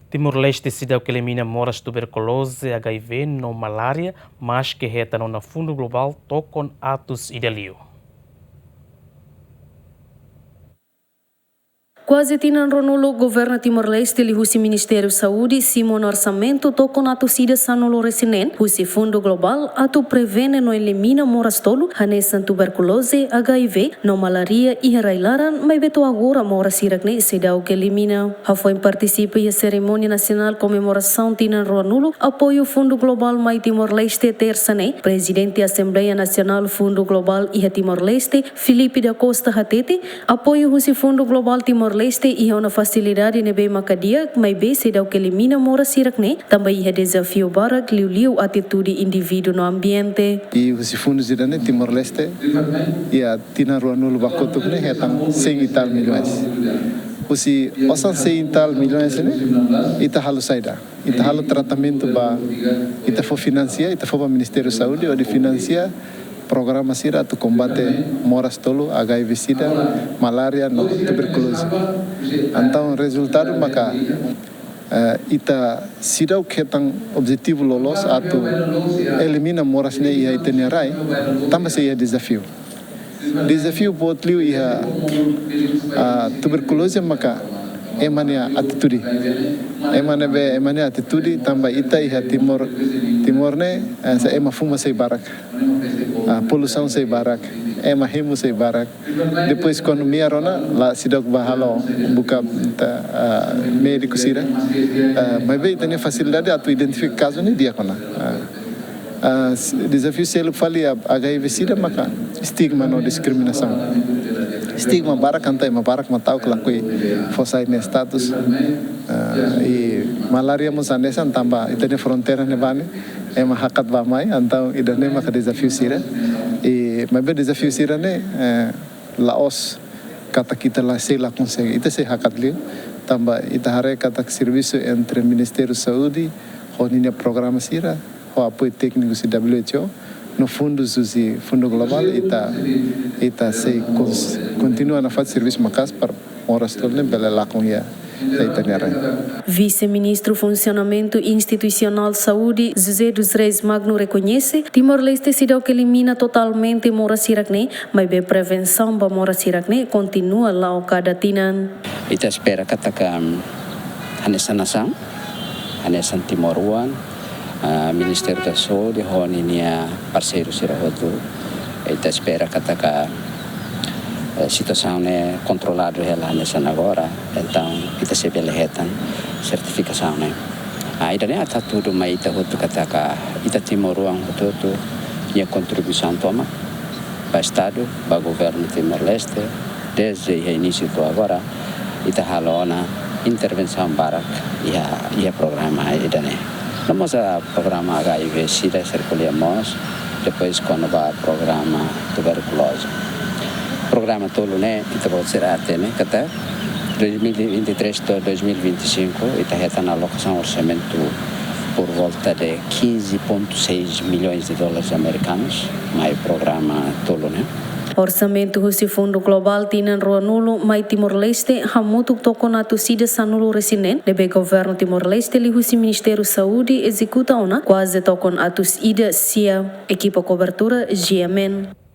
Timor-Leste se deu que elimina moras tuberculose, HIV, não malária, mas que reta no fundo global tocam atos idealio. Quase tinan Ronulo, governo Timor-Leste, li husi Ministério Saúde, Simon Orçamento, toko na tosida sanulo resinen, husi Fundo Global, atu prevene no elimina moras tolo, hanesan tuberculose, HIV, no malaria e herailaran, mas beto agora moras sirakne, sedau que elimina. Hafoi participa e a cerimônia nacional comemoração tinan Ronulo, apoio Fundo Global mai Timor-Leste tersane, presidente Assembleia Nacional Fundo Global e Timor-Leste, Filipe da Costa Hatete, apoio husi Fundo Global Timor-Leste e uma facilidade nebe macadia, mas bem se dá o que elimina mora sirakne, também é desafio barak liu atitude indivíduo no ambiente. E os fundos de Timor-Leste e a Tina Ruanulu Bakotuk ne hetang 100 e tal milhões. Usi osan 100 e tal milhões ne ita halu saida. Ita halu tratamento ba ita for financiar, ita for Ministério da Saúde ou de financiar programa sira tu combate moras tolo, HIV sida, malária, no tuberculose. Então, resultado maka ita sida o que tang objetivo lolos atu elimina moras ne ia itenerai, também se ia desafio. Desafio potliu ia tuberculose maka emania atitude. Emania atitude também ita ia Timor ne sa ema fuma sei barak. Poluição sei barak, remo sei barak. Depois quando me arona lá se dá bahalo buka médico sira. Mas bem tem facilidade a tu identificar caso nem dia kona. Desafio selo fali HIV sida maka estigma no discriminação. Stigma barak antai ma barak matau que lá coi fossai ne status e malaria musanesan tambah itene fronteira ne bane ema hakat vamai então idane maka desafio sira e mas bem desafio sira ne Laos kata kita lá sei lá consegue ita sei hakat liu tambah ita hare kata serviço entre Ministério da Saúde honinha programa sira o apoio técnico do WHO no fundo do Fundo Global ita sei continua na fazer serviço macas para moras tolne bela lá com ia. Vice-ministro Funcionamento Institucional Saúde, José dos Reis Magno, reconhece Timor-Leste se deu que elimina totalmente mora sirakne, mas bem prevenção para mora sirakne continua lá o cada tinan. Ita espera katakan hanesan nasam, hanesan Timoruan, Ministério da Saúde, honinia parceiro sirahotu. Ita espera katakan situação é controlada ela nessa agora, então kita se belehetan certificação né. Ainda nem está tudo mas ita hotu kataka ita Timoruang hotu e a contribuição toma para o Estado, para o governo Timor-Leste desde o início do agora ita halona intervenção barak e a programa ainda né. Vamos a programa HIV sida circulamos depois quando vai programa tuberculose. Programa tolo né ita pode ser até né kata 2023 a 2025 ita reta na alocação orçamento por volta de 15,6 milhões de dólares americanos mais programa tolo né. Orçamento do Fundo Global tinan Ronulo mai Timor-Leste hamutuk toko na tosida sanulo resinen debe governo Timor-Leste li husi Ministério Saúde executa ona quase tokon atus ida sia equipa cobertura GMN.